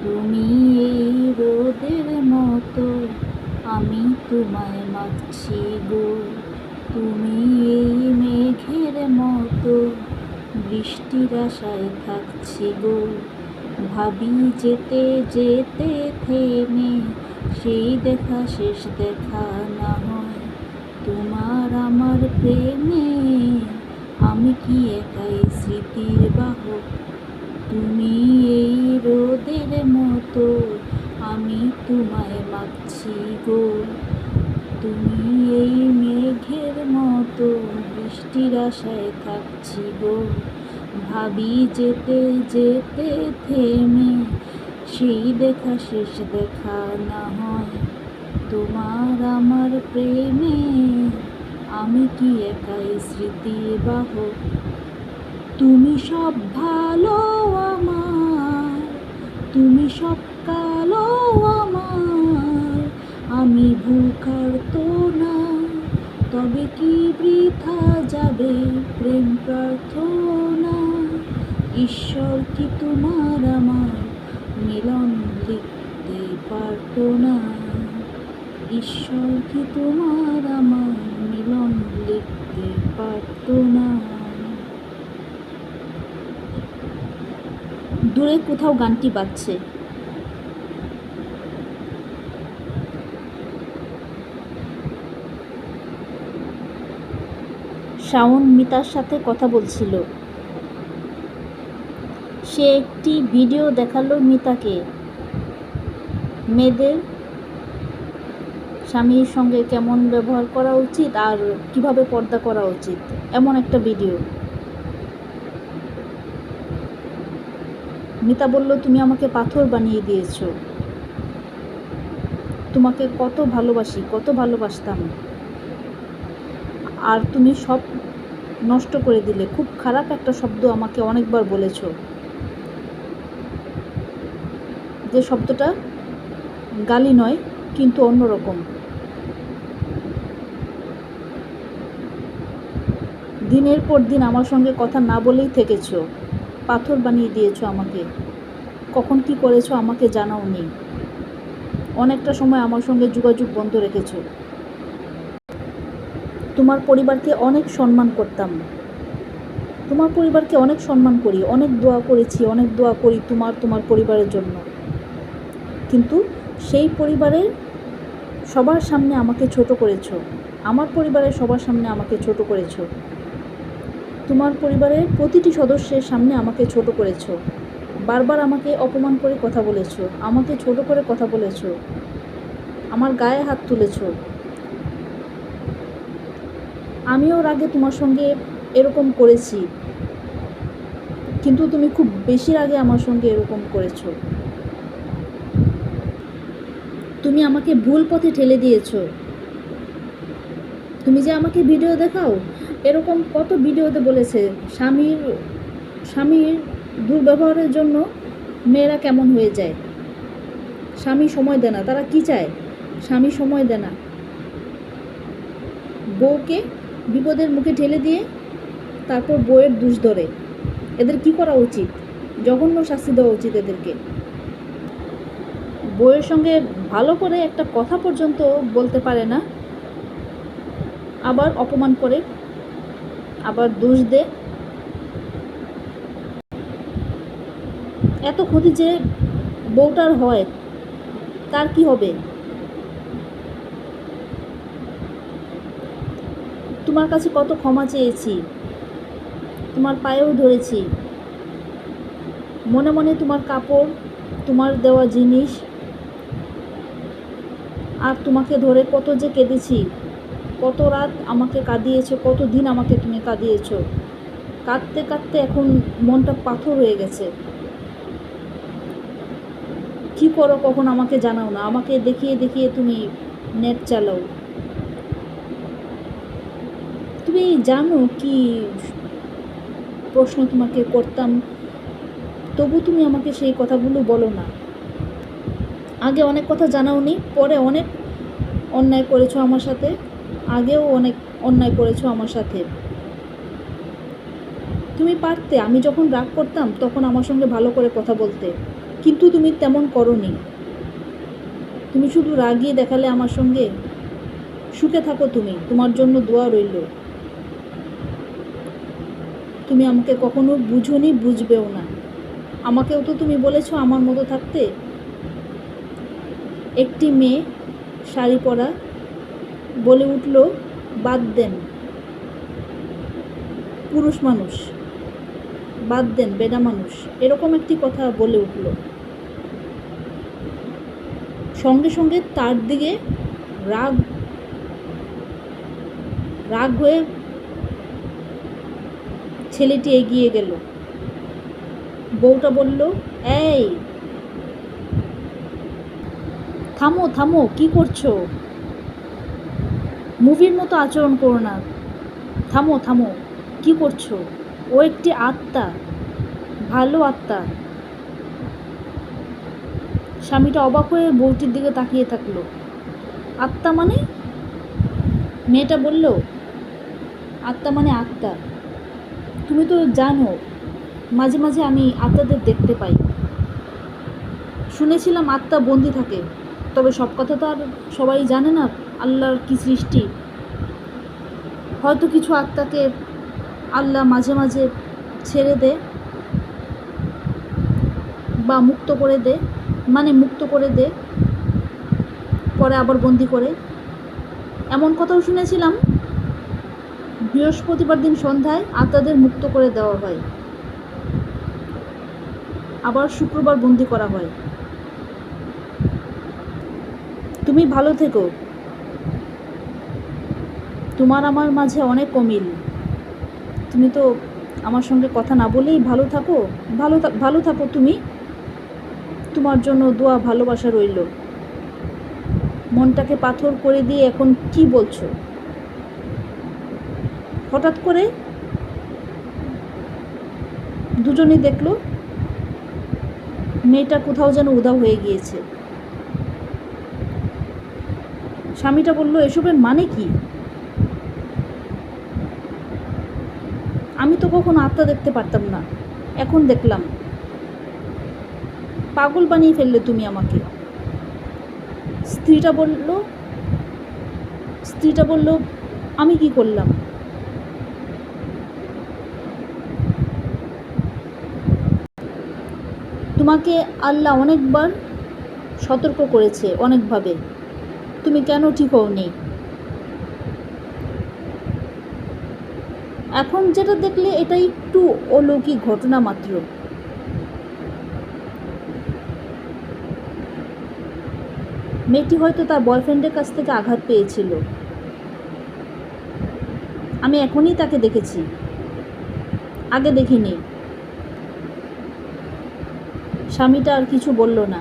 তুমি এই রোদের মতো, আমি তোমায় মাগছি গো। তুমি এই মেঘের মতো, বৃষ্টির আশায় থাকছি গো। ভাবি যেতে যেতে থেমে, সেই দেখা শেষ দেখা না হয় তোমার আমার প্রেমে। আমি কি একাই স্মৃতির বাহক? তুমি এই রোদের মতো, আমি তোমায় মাগছি গো। তুমি এই মেঘের মতো, বৃষ্টির আশায় থাকছি গো। ভাবি যেতে যেতে থেমে, সেই দেখা শেষ দেখা না হয় তোমার আমার প্রেমে। আমি কি একাই স্মৃতির বাহক? তুমি সব ভালো আমার, তুমি সব কালো আমার। আমি ভুলকার্তো না, তবে কি বৃথা যাবে প্রেম প্রার্থনা? ঈশ্বর কি তোমার আমার মিলন লিখতে পারতো না? ঈশ্বর কি তোমার আমার মিলন লিখতে পারতো না? দূরে কোথাও গানটি বাজছে। শাওন মিতার সাথে কথা বলছিল। সে একটি ভিডিও দেখালো মিতাকে, মেয়েদের স্বামীর সঙ্গে কেমন ব্যবহার করা উচিত আর কিভাবে পর্দা করা উচিত, এমন একটা ভিডিও। মিতা বলল, তুমি আমাকে পাথর বানিয়ে দিয়েছো। তোমাকে কত ভালোবাসি, কত ভালোবাসতাম, আর তুমি সব নষ্ট করে দিলে। খুব খারাপ একটা শব্দ আমাকে অনেকবার বলেছো, যে শব্দটা গালি নয় কিন্তু অন্যরকম। দিনের পর দিন আমার সঙ্গে কথা না বলেই থেকেছো, পাথর বানিয়ে দিয়েছো আমাকে। কখন কি করেছো আমাকে জানাওনি। অনেকটা সময় আমার সঙ্গে যোগাযোগ বন্ধ রেখেছো। তোমার পরিবারকে অনেক সম্মান করতাম, তোমার পরিবারকে অনেক সম্মান করি, অনেক দোয়া করেছি, অনেক দোয়া করি তোমার পরিবারের জন্য। কিন্তু সেই পরিবারের সবার সামনে আমাকে ছোট করেছো, আমার পরিবারের সবার সামনে আমাকে ছোট করেছো, তোমার পরিবারের প্রতিটি সদস্যের সামনে আমাকে ছোট করেছো। বারবার আমাকে অপমান করে কথা বলেছো, আমাকে ছোট করে কথা বলেছো, আমার গায়ে হাত তুলেছো। আমিও রাগে তোমার সঙ্গে এরকম করেছি, কিন্তু তুমি খুব বেশি রাগে আমার সঙ্গে এরকম করেছো। তুমি আমাকে ভুল পথে ঠেলে দিয়েছো। তুমি যে আমাকে ভিডিও দেখাও, এরকম কত ভিডিওতে বলেছে স্বামীর দুর্ব্যবহারের জন্য মেয়েরা কেমন হয়ে যায়। স্বামী সময় দেয় না, তারা কি চায়? স্বামী সময় দেয় না, বউকে বিপদের মুখে ঠেলে দিয়ে তারপর বউয়ের দোষ ধরে। এদের কি করা উচিত? জঘন্য শাস্তি দেওয়া উচিত এদেরকে। বউয়ের সঙ্গে ভালো করে একটা কথা পর্যন্ত বলতে পারে না, আবার অপমান করে, আবার দোষ দেয়। এত ক্ষতি যে বউটার হয়, তার কি হবে? তোমার কাছে কত ক্ষমা চেয়েছি, তোমার পায়েও ধরেছি, মনে মনে তোমার কাপড়, তোমার দেওয়া জিনিস, আর তোমাকে ধরে কত যে কেঁদেছি। কত রাত আমাকে কাঁদিয়েছো, কত দিন আমাকে তুমি কাঁদিয়েছো। কাঁদতে কাঁদতে এখন মনটা পাথর হয়ে গেছে। কি করো কখন আমাকে জানাও না, আমাকে দেখিয়ে দেখিয়ে তুমি নেট চালাও। তুমি জানো কি প্রশ্ন তোমাকে করতাম, তবু তুমি আমাকে সেই কথাগুলো বলো না। আগে অনেক কথা জানাওনি, পরে অনেক অন্যায় করেছো আমার সাথে, আগেও অনেক অন্যায় করেছো আমার সাথে। তুমি পারতে, আমি যখন রাগ করতাম তখন আমার সঙ্গে ভালো করে কথা বলতে, কিন্তু তুমি তেমন করোনি। তুমি শুধু রাগিয়ে দেখালে আমার সঙ্গে। সুখে থাকো তুমি, তোমার জন্য দোয়া রইল। তুমি আমাকে কখনো বুঝোনি, বুঝবেও না। আমাকেও তো তুমি বলেছো আমার মতো থাকতে। একটি মেয়ে শাড়ি পরা বলে উঠল, বাদ দেন পুরুষ মানুষ, বাদ দেন বেডা মানুষ, এরকম একটি কথা বলে উঠল। সঙ্গে সঙ্গে তার দিকে রাগ রাগ হয়ে ছেলেটি এগিয়ে গেল। বউটা বলল, এই থামো থামো, কি করছো? মুভির মতো আচরণ করো না। থামো থামো, কি করছো? ও একটি আত্মা, ভালো আত্মা। স্বামীটা অবাক হয়ে বউটির দিকে তাকিয়ে থাকলো। আত্মা মানে? মেয়েটা বলল, আত্মা মানে আত্মা। তুমি তো জানো মাঝে মাঝে আমি আত্মাদের দেখতে পাই। শুনেছিলাম আত্মা বন্দি থাকে, তবে সব কথা তো আর সবাই জানে না। আল্লাহর কি সৃষ্টি, হয়তো কিছু আত্মাকে আল্লাহ মাঝে মাঝে ছেড়ে দেয় বা মুক্ত করে দেয়, পরে আবার বন্দি করে। এমন কথাও শুনেছিলাম বৃহস্পতিবার দিন সন্ধ্যায় আত্মাদের মুক্ত করে দেওয়া হয়, আবার শুক্রবার বন্দি করা হয়। তুমি ভালো থেকো, তোমার আমার মাঝে অনেক অমিল। তুমি তো আমার সঙ্গে কথা না বলেই ভালো থাকো তুমি। তোমার জন্য দোয়া, ভালোবাসা রইল। মনটাকে পাথর করে দিয়ে এখন কি বলছো? হঠাৎ করে দুজনেই দেখলো মেয়েটা কোথাও যেন উধাও হয়ে গিয়েছে। স্বামীটা বলল, এসবের মানে কি? আমি তো কখনো আত্মা দেখতে পারতাম না, এখন দেখলাম। পাগল বানিয়ে ফেললে তুমি আমাকে। স্ত্রীটা বলল, আমি কি করলাম? তোমাকে আল্লাহ অনেকবার সতর্ক করেছে, অনেকভাবে। তুমি কেন ঠিক হওনি? এখন যেটা দেখলে এটা একটু অলৌকিক ঘটনা মাত্র। মেয়েটি হয়তো তার বয়ফ্রেন্ডের কাছ থেকে আঘাত পেয়েছিল। আমি এখনই তাকে দেখেছি, আগে দেখিনি। স্বামীটা আর কিছু বলল না।